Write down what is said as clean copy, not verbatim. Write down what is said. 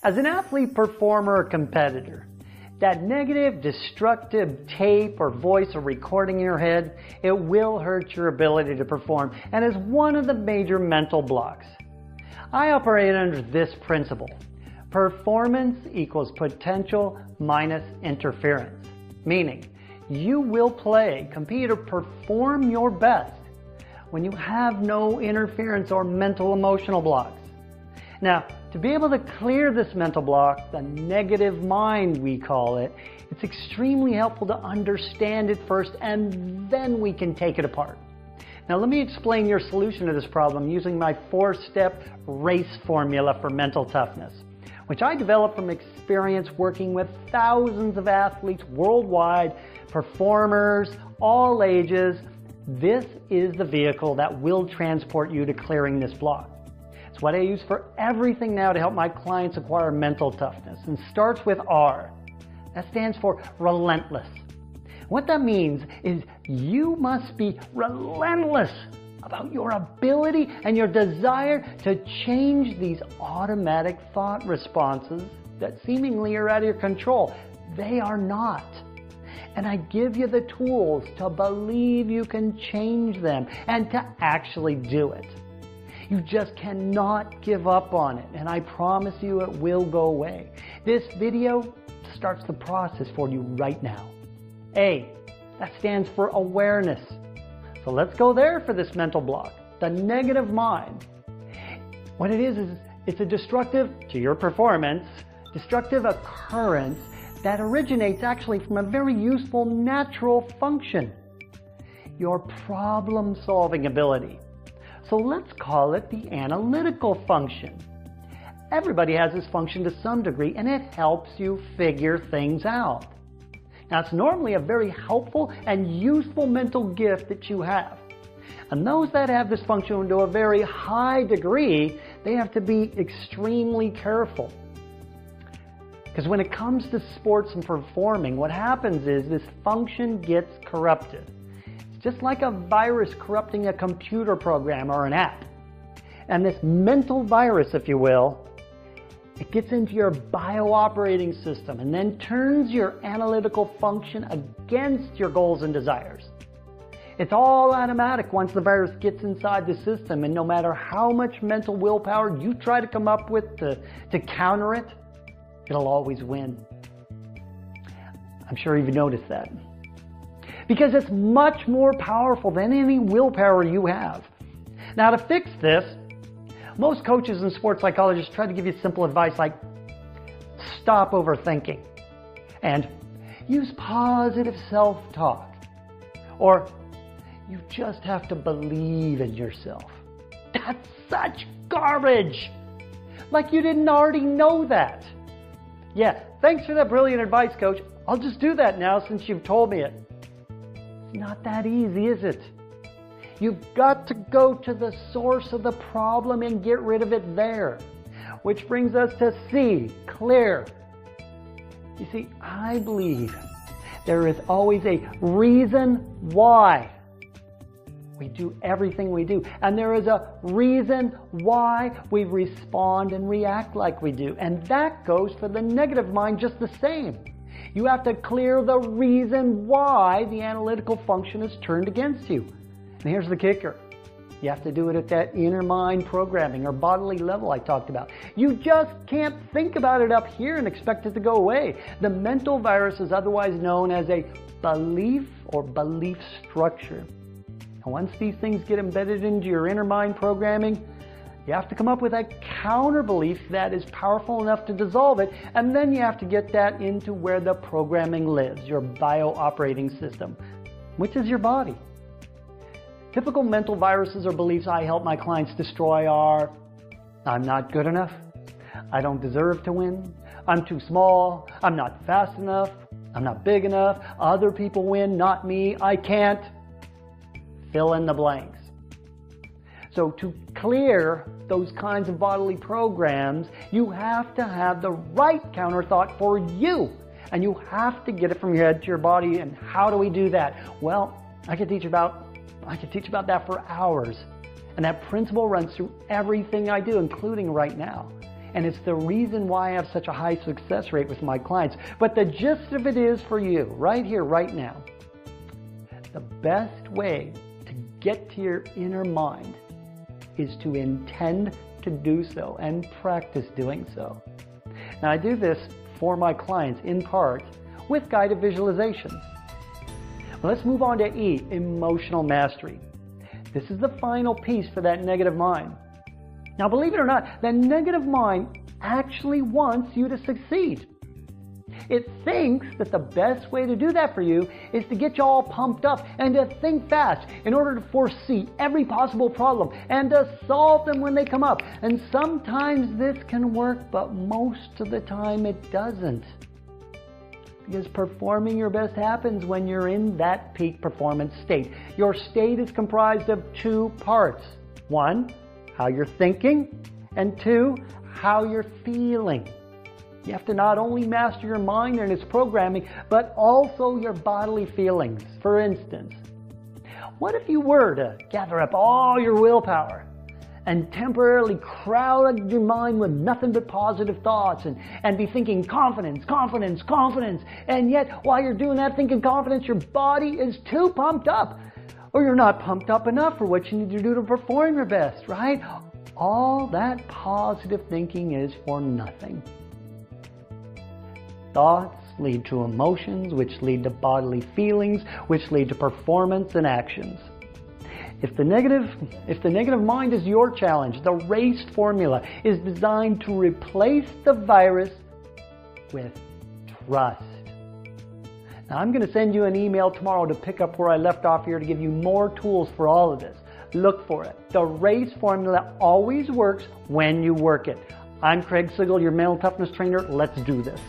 As an athlete, performer, or competitor, that negative, destructive tape or voice or recording in your head, it will hurt your ability to perform and is one of the major mental blocks. I operate under this principle. Performance equals potential minus interference. Meaning, you will play, compete, or perform your best when you have no interference or mental emotional blocks. Now, to be able to clear this mental block, the negative mind we call it, it's extremely helpful to understand it first and then we can take it apart. Now let me explain your solution to this problem using my 4-step RACE formula for mental toughness, which I developed from experience working with thousands of athletes worldwide, performers, all ages. This is the vehicle that will transport you to clearing this block. It's what I use for everything now to help my clients acquire mental toughness, and starts with R. That stands for relentless. What that means is you must be relentless about your ability and your desire to change these automatic thought responses that seemingly are out of your control. They are not. And I give you the tools to believe you can change them and to actually do it. You just cannot give up on it, and I promise you it will go away. This video starts the process for you right now. A, that stands for awareness. So let's go there for this mental block, the negative mind. What it is it's a destructive, to your performance, destructive occurrence that originates actually from a very useful natural function, your problem-solving ability. So let's call it the analytical function. Everybody has this function to some degree, and it helps you figure things out. Now, it's normally a very helpful and useful mental gift that you have. And those that have this function to a very high degree, they have to be extremely careful. Because when it comes to sports and performing, what happens is this function gets corrupted. Just like a virus corrupting a computer program or an app. And this mental virus, if you will, it gets into your bio-operating system and then turns your analytical function against your goals and desires. It's all automatic once the virus gets inside the system, and no matter how much mental willpower you try to come up with to counter it, it'll always win. I'm sure you've noticed that. Because it's much more powerful than any willpower you have. Now, to fix this, most coaches and sports psychologists try to give you simple advice like stop overthinking and use positive self-talk, or you just have to believe in yourself. That's such garbage! Like you didn't already know that. Yeah, thanks for that brilliant advice, coach. I'll just do that now since you've told me it. Not that easy, is it? You've got to go to the source of the problem and get rid of it there. Which brings us to C, clear. You see, I believe there is always a reason why we do everything we do. And there is a reason why we respond and react like we do. And that goes for the negative mind just the same. You have to clear the reason why the analytical function is turned against you. And here's the kicker. You have to do it at that inner mind programming or bodily level I talked about. You just can't think about it up here and expect it to go away. The mental virus is otherwise known as a belief or belief structure. And once these things get embedded into your inner mind programming, you have to come up with a counter belief that is powerful enough to dissolve it, and then you have to get that into where the programming lives, your bio-operating system, which is your body. Typical mental viruses or beliefs I help my clients destroy are, I'm not good enough, I don't deserve to win, I'm too small, I'm not fast enough, I'm not big enough, other people win, not me, I can't. Fill in the blanks. So to clear those kinds of bodily programs, you have to have the right counter thought for you. And you have to get it from your head to your body. And how do we do that? Well, I could teach about that for hours. And that principle runs through everything I do, including right now. And it's the reason why I have such a high success rate with my clients. But the gist of it is for you, right here, right now. The best way to get to your inner mind is to intend to do so and practice doing so. Now, I do this for my clients in part with guided visualizations. Well, let's move on to E, emotional mastery. This is the final piece for that negative mind. Now, believe it or not, that negative mind actually wants you to succeed. It thinks that the best way to do that for you is to get you all pumped up and to think fast in order to foresee every possible problem and to solve them when they come up. And sometimes this can work, but most of the time it doesn't. Because performing your best happens when you're in that peak performance state. Your state is comprised of two parts. One, how you're thinking, and two, how you're feeling. You have to not only master your mind and its programming, but also your bodily feelings. For instance, what if you were to gather up all your willpower and temporarily crowd your mind with nothing but positive thoughts and be thinking confidence, confidence, confidence, and yet while you're doing that thinking confidence, your body is too pumped up, or you're not pumped up enough for what you need to do to perform your best, right? All that positive thinking is for nothing. Thoughts lead to emotions, which lead to bodily feelings, which lead to performance and actions. If the negative mind is your challenge, the RACE formula is designed to replace the virus with trust. Now, I'm going to send you an email tomorrow to pick up where I left off here to give you more tools for all of this. Look for it. The RACE formula always works when you work it. I'm Craig Sigl, your mental toughness trainer. Let's do this.